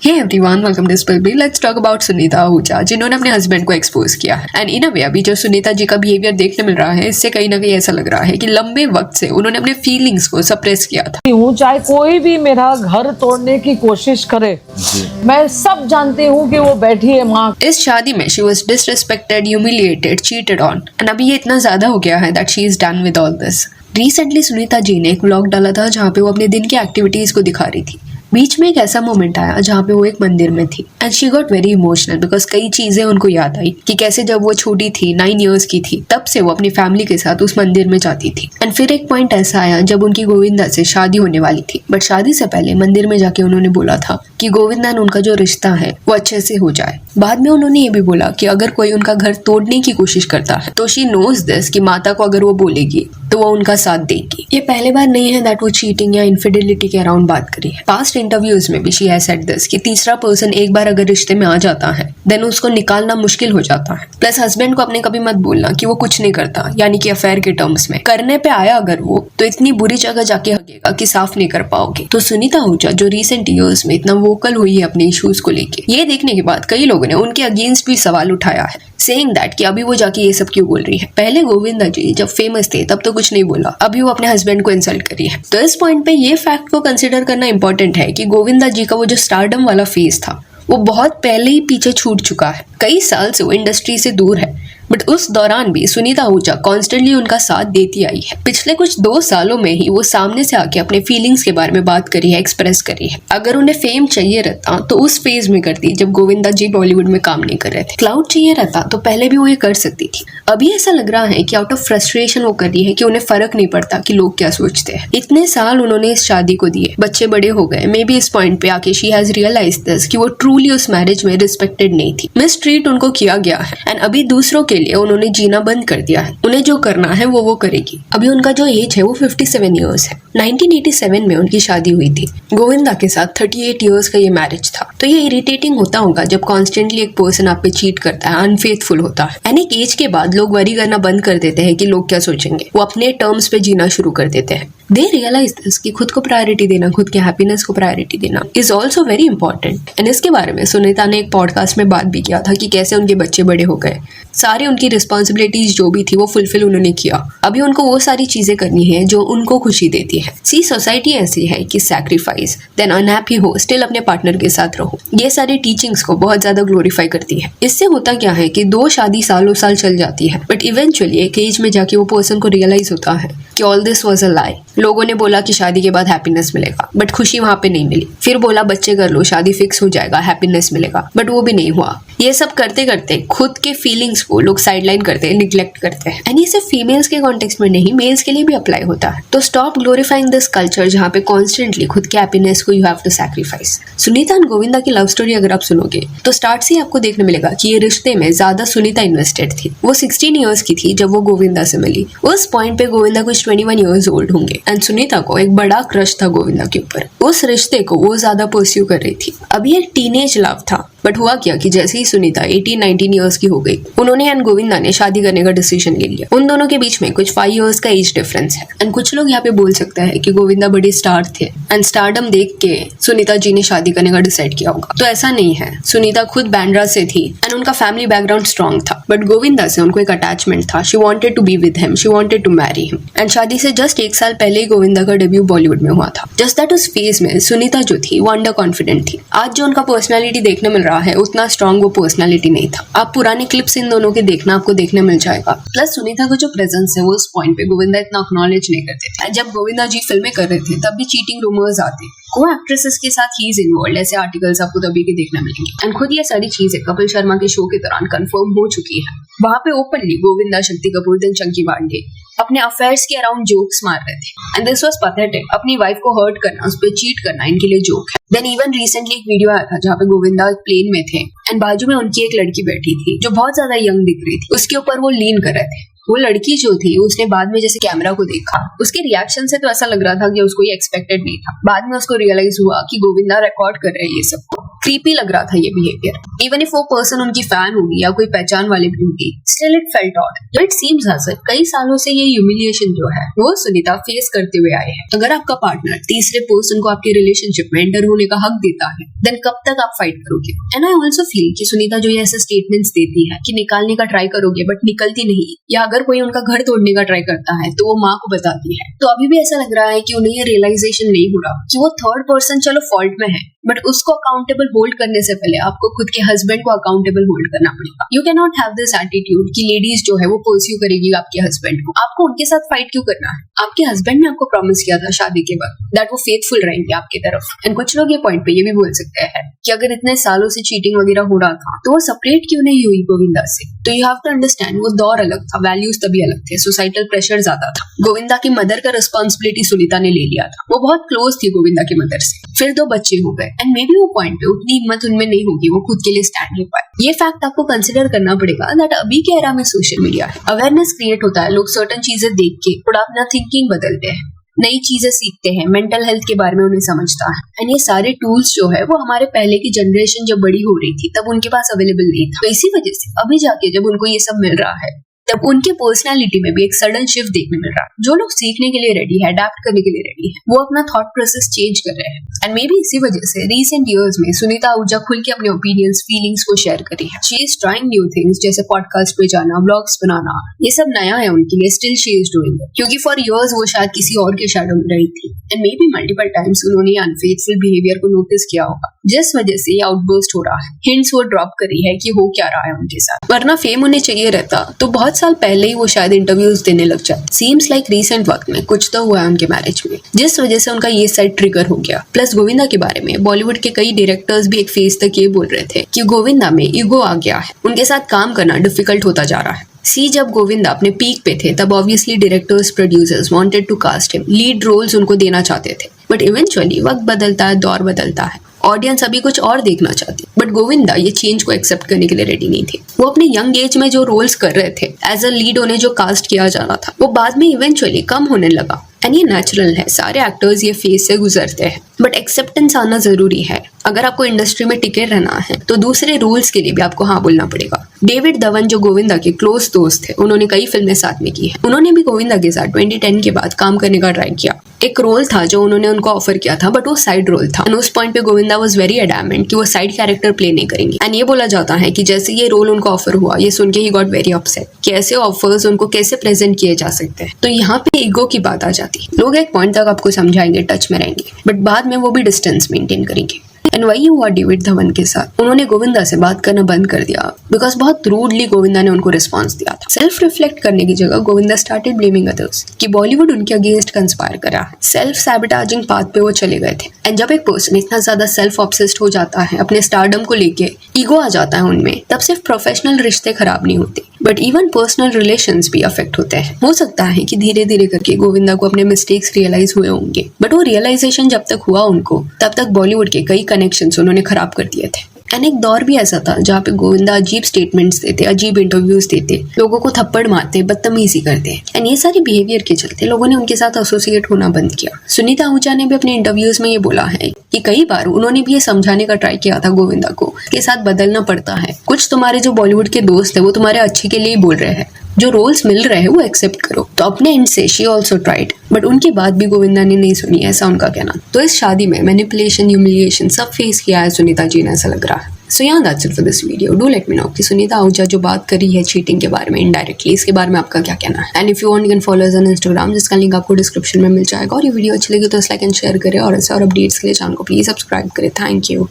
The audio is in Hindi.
Hey everyone, welcome to Spill. Let's talk about Sunita Ahuja, जिन्होंने अपने हस्बैड को एक्सपोज किया है। एंड इन अ वे अभी जो सुनीता जी का बिहेवियर देखने मिल रहा है, इससे कहीं ना कहीं ऐसा लग रहा है कि लंबे वक्त से उन्होंने अपने फीलिंग्स को सप्रेस किया था। चाहे कोई भी मेरा घर तोड़ने की कोशिश करे, मैं सब जानती हूँ कि वो बैठी है माँ। इस शादी में she was disrespected, humiliated, cheated on, and अभी ये इतना ज्यादा हो गया है that she is done with all this. Recently Sunita ji ने एक व्लॉग डाला था जहाँ पे वो अपने दिन की एक्टिविटीज को दिखा रही थी। बीच में एक ऐसा मोमेंट आया जहाँ पे वो एक मंदिर में थी and she got very emotional because कई चीजें उनको याद आई कि कैसे जब वो छोटी थी 9 इयर्स की थी तब से वो अपनी फैमिली के साथ उस मंदिर में जाती थी। एंड फिर एक पॉइंट ऐसा आया जब उनकी गोविंदा से शादी होने वाली थी, बट शादी से पहले मंदिर में जाके उन्होंने बोला था कि गोविंदा एंड उनका जो रिश्ता है वो अच्छे से हो जाए। बाद में उन्होंने ये भी बोला कि अगर कोई उनका घर तोड़ने की कोशिश करता है तो शी नोज दिस कि माता को अगर वो बोलेगी तो वो उनका साथ देगी। ये पहले बार नहीं है दैट वो चीटिंग या इनफिडेलिटी के अराउंड बात करी है। पास्ट इंटरव्यूज में भी शी हैज सेड दिस कि तीसरा पर्सन एक बार अगर रिश्ते में आ जाता है देन उसको निकालना मुश्किल हो जाता है। प्लस हस्बैंड को अपने कभी मत बोलना कि वो कुछ नहीं करता, यानी कि अफेयर के टर्म्स में करने पे आया अगर वो तो इतनी बुरी जगह जाके हगेगा कि साफ नहीं कर पाओगे। तो सुनीता आहूजा जो रिसेंट ईयर्स में इतना वोकल हुई है अपने इश्यूज को लेके, ये देखने के बाद कई लोगों ने उनके अगेंस्ट भी सवाल उठाया है, सेइंग दैट कि अभी वो जाके ये सब क्यों बोल रही है। पहले गोविंदा जी जब फेमस थे तब तो कुछ नहीं बोला, अभी वो अपने हस्बैंड को इंसल्ट करी है। तो इस पॉइंट पे ये फैक्ट को कंसिडर करना इंपॉर्टेंट है कि गोविंदा जी का वो जो स्टारडम वाला फेज था वो बहुत पहले ही पीछे छूट चुका है। कई साल से वो इंडस्ट्री से दूर है, बट उस दौरान भी सुनीता आहूजा कॉन्स्टेंटली उनका साथ देती आई है। पिछले कुछ 2 सालों में ही वो सामने से आके अपने फीलिंग्स के बारे में बात करी है, एक्सप्रेस करी है। अगर उन्हें फेम चाहिए रहता तो उस फेज में करती जब गोविंदा जी बॉलीवुड में काम नहीं कर रहे थे। क्लाउड चाहिए रहता तो पहले भी वो ये कर सकती थी। अभी ऐसा लग रहा है कि आउट ऑफ फ्रस्ट्रेशन वो कर रही है कि उन्हें फर्क नहीं पड़ता कि लोग क्या सोचते हैं। इतने साल उन्होंने इस शादी को दिए, बच्चे बड़े हो गए, मे बी इस पॉइंट पे आके शी हैज रियलाइज्ड दिस कि वो ट्रूली उस मैरिज में रिस्पेक्टेड नहीं थी, मिसट्रीट उनको किया गया है। एंड अभी दूसरों के लिए उन्होंने जीना बंद कर दिया है। उन्हें जो करना है वो करेगी। अभी उनका जो एज है वो 57 इयर्स है। 1987 में उनकी शादी हुई थी। गोविंदा के साथ 38 इयर्स का ये मैरिज था। तो ये इरिटेटिंग होता होगा जब कॉन्स्टेंटली एक पर्सन आप पे चीट करता है, अनफेथफुल होता है। एंड एक एज के बाद लोग वरी करना बंद कर देते हैं कि लोग क्या सोचेंगे, वो अपने टर्म्स पे जीना शुरू कर देते हैं। दे रियलाइज दिस कि खुद को प्रायोरिटी देना, खुद के हैप्पीनेस को प्रायोरिटी देना is also very important. And इसके बारे में सुनीता ने एक पॉडकास्ट में बात भी किया था कि कैसे उनके बच्चे बड़े हो गए, सारी उनकी रिस्पॉन्सिबिलिटीज जो भी थी वो फुलफिल उन्होंने किया। अभी उनको वो सारी चीजें करनी है जो उनको खुशी देती है। सी सोसाइटी ऐसी है कि सैक्रिफाइस देन अनहैप्पी हो स्टिल अपने पार्टनर के साथ रहो, ये सारी टीचिंग्स को बहुत ज्यादा ग्लोरीफाई करती है। इससे होता क्या है कि 2 शादी सालों साल चल जाती है, बट इवेंचुअली एक एज में जाके वो पर्सन को रियलाइज होता है कि ऑल दिस वाज अ लाई। लोगों ने बोला कि शादी के बाद हैप्पीनेस मिलेगा, बट खुशी वहां पे नहीं मिली। फिर बोला बच्चे कर लो, शादी फिक्स हो जाएगा, हैप्पीनेस मिलेगा, बट वो भी नहीं हुआ। ये सब करते करते खुद के फीलिंग्स को लोग साइडलाइन करते हैं, निग्लेक्ट करते हैं। एंड ये सिर्फ फीमेल्स के कॉन्टेक्स्ट में नहीं, मेल्स के लिए भी अप्लाई होता है। तो स्टॉप ग्लोरीफाइंग दिस कल्चर जहाँ पे कॉन्स्टेंटली खुद के हैप्पीनेस को you have to sacrifice. Sunita and Govinda की लव स्टोरी अगर आप सुनोगे तो स्टार्ट से आपको देखने मिलेगा कि ये रिश्ते में ज्यादा सुनीता इन्वेस्टेड थी। वो 16 ईयर्स की थी जब वो गोविंदा से मिली। उस पॉइंट पे गोविंदा कुछ 21 ईयर्स ओल्ड होंगे एंड सुनीता को एक बड़ा क्रश था गोविंदा के ऊपर। उस रिश्ते को वो ज्यादा परस्यू कर रही थी। अभी एक टीनेज लव था, बट हुआ क्या कि जैसे ही सुनीता 18-19 ईयर्स की हो गई, उन्होंने एंड गोविंदा ने शादी करने का डिसीजन ले लिया। उन दोनों के बीच में कुछ 5 इयर्स का एज डिफरेंस है। एंड कुछ लोग यहाँ पे बोल सकते हैं कि गोविंदा बड़ी स्टार थे एंड स्टारडम देख के सुनीता जी ने शादी करने का डिसाइड किया होगा। तो ऐसा नहीं है। सुनीता खुद बैंड्रा से थी एंड उनका फैमिली बैकग्राउंड स्ट्रॉन्ग था, बट गोविंदा से उनको एक अटैचमेंट था। She wanted to be with him, she wanted to marry him. And शादी से जस्ट 1 साल पहले ही गोविंदा का डेब्यू बॉलीवुड में हुआ था। जस्ट दैट उस फेज में सुनीता जो थी वो अंडर कॉन्फिडेंट थी। आज जो उनका पर्सनैलिटी देखने मिल रहा है उतना स्ट्रॉन्ग वो पर्सनालिटी नहीं था। आप पुराने क्लिप्स इन दोनों के देखना, आपको देखने मिल जाएगा। प्लस सुनीता का जो प्रेजेंस है वो उस पॉइंट पे गोविंदा इतना एक्नॉलेज नहीं करते थे। जब गोविंदा जी फिल्में कर रहे थे तब भी चीटिंग रूमर्स आते, को एक्ट्रेसेस के साथ ही इज इन्वॉल्व, ऐसे आर्टिकल्स आपको तभी के देखने मिलेंगे। एंड खुद ये सारी चीजें कपिल शर्मा के शो के दौरान कंफर्म हो चुकी है। वहां पे ओपनली गोविंदा, शक्ति कपूर, देन चंकी पांडे अपने अफेयर्स के अराउंड जोक्स मार रहे थे। And this was pathetic. अपनी वाइफ को हर्ट करना, उस पर चीट करना इनके लिए जोक है। देन इवन रिसेंटली एक वीडियो आया था जहाँ पे गोविंदा प्लेन में थे एंड बाजू में उनकी एक लड़की बैठी थी जो बहुत ज्यादा यंग दिख रही थी। उसके ऊपर वो लीन कर रहे थे। वो लड़की जो थी उसने बाद में जैसे कैमरा को देखा, उसके रिएक्शन से तो ऐसा लग रहा था कि उसको ये एक्सपेक्टेड नहीं था। बाद में उसको रियलाइज हुआ कि गोविंदा रिकॉर्ड कर रहे हैं ये सब। क्रीपी लग रहा था ये बिहेवियर। इवन इफ वो पर्सन उनकी फैन होगी या कोई पहचान वाली भी होगी, still it felt odd. It seems as if कई सालों से ये ह्यूमिलिएशन जो है वो सुनीता फेस करते हुए आए हैं। अगर आपका पार्टनर तीसरे पर्सन को आपके रिलेशनशिप में एंटर होने का हक देता है, देन कब तक आप फाइट करोगे? एंड आई ऑल्सो फील कि सुनीता जो ये ऐसे स्टेटमेंट्स देती है कि निकालने का ट्राई करोगे बट निकलती नहीं, या अगर कोई उनका घर तोड़ने का ट्राई करता है तो वो माँ को बताती है, तो अभी भी ऐसा लग रहा है कि उन्हें ये रियलाइजेशन नहीं हो रहा कि वो थर्ड पर्सन चलो फॉल्ट में है, बट उसको अकाउंटेबल होल्ड करने से पहले आपको खुद के हस्बैंड को अकाउंटेबल होल्ड करना पड़ेगा। You can not have this attitude कि लेडीज जो है वो परस्यू करेगी आपके हस्बैंड को। आपको उनके साथ फाइट क्यों करना है? आपके हस्बैंड ने आपको प्रॉमिस किया था शादी के वक्त दैट वो फेथफुल रहेंगे आपकी तरफ। एंड कुछ लोग ये पॉइंट पे ये भी बोल सकते हैं कि अगर इतने सालों से चीटिंग वगैरह हो रहा था तो वो सेपरेट क्यों नहीं हुई गोविंदा से? तो यू हैव टू अंडरस्टैंड वो दौर अलग था, वैल्यूज तभी अलग थे, सोसाइटल प्रेशर ज्यादा था। गोविंदा की मदर का रिस्पॉन्सिबिलिटी सुनीता ने ले लिया था। वो बहुत क्लोज थी गोविंदा की मदर से, फिर 2 बच्चे हो गए एंड मे बी वो पॉइंट पे उतनी हिम्मत उनमें नहीं होगी वो खुद के लिए स्टैंड ले पाए। ये फैक्ट आपको कंसिडर करना पड़ेगा दैट अभी के एरा में सोशल मीडिया है, अवेयरनेस क्रिएट होता है, लोग सर्टेन चीजें देख के थोड़ा अपना थिंकिंग बदलते हैं, नई चीजें सीखते हैं, मेंटल हेल्थ के बारे में उन्हें समझता है। एंड ये सारे टूल्स जो है वो हमारे पहले की जनरेशन जब बड़ी हो रही थी तब उनके पास अवेलेबल नहीं था। तो इसी वजह से अभी जाके जब उनको ये सब मिल रहा है तब उनके पर्सनालिटी में भी एक सडन शिफ्ट देखने मिल रहा है। जो लोग सीखने के लिए रेडी है, अडेप्ट करने के लिए रेडी है, वो अपना थॉट प्रोसेस चेंज कर रहे हैं। एंड मे बी इसी वजह से रिसेंट इयर्स में सुनीता आहूजा खुल के अपने ओपिनियंस, फीलिंग्स को शेयर करी है। She is trying new things, जैसे पॉडकास्ट पे जाना, व्लॉग्स बनाना, ये सब नया है उनके लिए। Still she is doing it, क्योंकि फॉर इयर्स वो शायद किसी और के शैडो में रही थी and may be multiple times उन्होंने अनफेथफुल बिहेवियर को नोटिस किया होगा, जिस वजह से ये आउटबर्स्ट हो रहा है। हिंट्स वो ड्रॉप करी है कि हो क्या रहा है उनके साथ, वरना फेम उन्हें चाहिए रहता तो बहुत साल पहले ही वो शायद इंटरव्यूज देने लग जाते। सीम्स लाइक रीसेंट वक्त में कुछ तो हुआ है उनके मैरिज में, जिस वजह से उनका ये साइड ट्रिगर हो गया। प्लस गोविंदा के बारे में बॉलीवुड के कई डायरेक्टर्स भी एक फेज तक ये बोल रहे थे कि गोविंदा में ईगो आ गया है, उनके साथ काम करना डिफिकल्ट होता जा रहा है। जब गोविंदा अपने पीक पे थे तब obviously directors, producers wanted to cast him, lead roles उनको देना चाहते थे, बट इवेंचुअली वक्त बदलता है, दौर बदलता है, ऑडियंस अभी कुछ और देखना चाहती। बट गोविंदा ये चेंज को एक्सेप्ट करने के लिए रेडी नहीं थे। वो अपने यंग एज में जो रोल्स कर रहे थे, एज अ लीड उन्हें जो कास्ट किया जा रहा था, वो बाद में इवेंचुअली कम होने लगा। एंड ये नेचुरल है, सारे एक्टर्स ये फेज से गुजरते हैं, बट एक्सेप्टेंस आना जरूरी है। अगर आपको इंडस्ट्री में टिके रहना है तो दूसरे रोल्स के लिए भी आपको हाँ बोलना पड़ेगा। डेविड धवन जो गोविंदा के क्लोज दोस्त थे, उन्होंने कई फिल्में साथ में की है। उन्होंने भी गोविंदा के साथ 2010 के बाद काम करने का ट्राई किया। एक रोल था जो उन्होंने उनको ऑफर किया था, बट वो साइड रोल था। उस पॉइंट पे गोविंदा वाज वेरी एडामेंट कि वो साइड कैरेक्टर प्ले नहीं करेंगे। एंड ये बोला जाता है कि जैसे ये रोल उनको ऑफर हुआ, ये सुन के ही गॉट वेरी अपसेट कि ऐसे ऑफर्स उनको कैसे प्रेजेंट किए जा सकते हैं। तो यहाँ पे ईगो की बात आ जाती है। लोग एक पॉइंट तक आपको समझाएंगे, टच में रहेंगे, बट बाद में वो भी डिस्टेंस मेंटेन करेंगे। एंड वही हुआ डेविड धवन के साथ। उन्होंने गोविंदा से बात करना बंद कर दिया बिकॉज बहुत रूडली गोविंदा ने उनको रिस्पॉन्स दिया था। सेल्फ रिफ्लेक्ट करने की जगह गोविंदा स्टार्टेड ब्लेमिंग अदर्स कि बॉलीवुड उनके अगेंस्ट कंस्पायर करा है। सेल्फ सैबोटाजिंग पाथ पे वो चले गए थे। एंड जब एक पर्सन इतना ज्यादा सेल्फ ऑब्सेस्ड हो जाता है, अपने स्टारडम को लेके ईगो आ जाता है उनमें, तब सिर्फ प्रोफेशनल रिश्ते खराब नहीं होते बट इवन पर्सनल रिलेशंस भी अफेक्ट होते हैं। हो सकता है कि धीरे धीरे करके गोविंदा को अपने मिस्टेक्स रियलाइज हुए होंगे, बट वो रियलाइजेशन जब तक हुआ उनको, तब तक बॉलीवुड के कई कनेक्शंस उन्होंने खराब कर दिए थे। एंड एक दौर भी ऐसा था जहाँ पे गोविंदा अजीब स्टेटमेंट्स देते, अजीब इंटरव्यूज देते, लोगों को थप्पड़ मारते, बदतमीजी करते। एंड ये सारी बिहेवियर के चलते लोगों ने उनके साथ एसोसिएट होना बंद किया। सुनीता आहूजा ने भी अपने इंटरव्यूज में ये बोला है कि कई बार उन्होंने भी ये समझाने का ट्राई किया था गोविंदा को के साथ बदलना पड़ता है। कुछ तुम्हारे जो बॉलीवुड के दोस्त है वो तुम्हारे अच्छे के लिए ही बोल रहे हैं, जो रोल्स मिल रहे हैं वो एक्सेप्ट करो। तो अपने एंड से शी ऑल्सो ट्राइड, बट उनकी बात भी गोविंदा ने नहीं सुनी, ऐसा उनका कहना। तो इस शादी में मैनिपुलेशन, ह्यूमिलिएशन सब फेस किया है सुनीता जी ने, ऐसा लग रहा है। सो यहाँ that's it for this video. Do let me know कि सुनीता आहूजा जो बात करी है चीटिंग के बारे में इनडायरेक्टली, इसके बारे में आपका क्या कहना है। And if you want you can follow us on Instagram, जिसका लिंक आपको डिस्क्रिप्शन में मिल जाएगा। और ये वीडियो अच्छी लगी तो लाइक एंड शेयर करें, और ऐसे और अपडेट्स के लिए चैनल को प्लीज सब्सक्राइब करें। Thank you.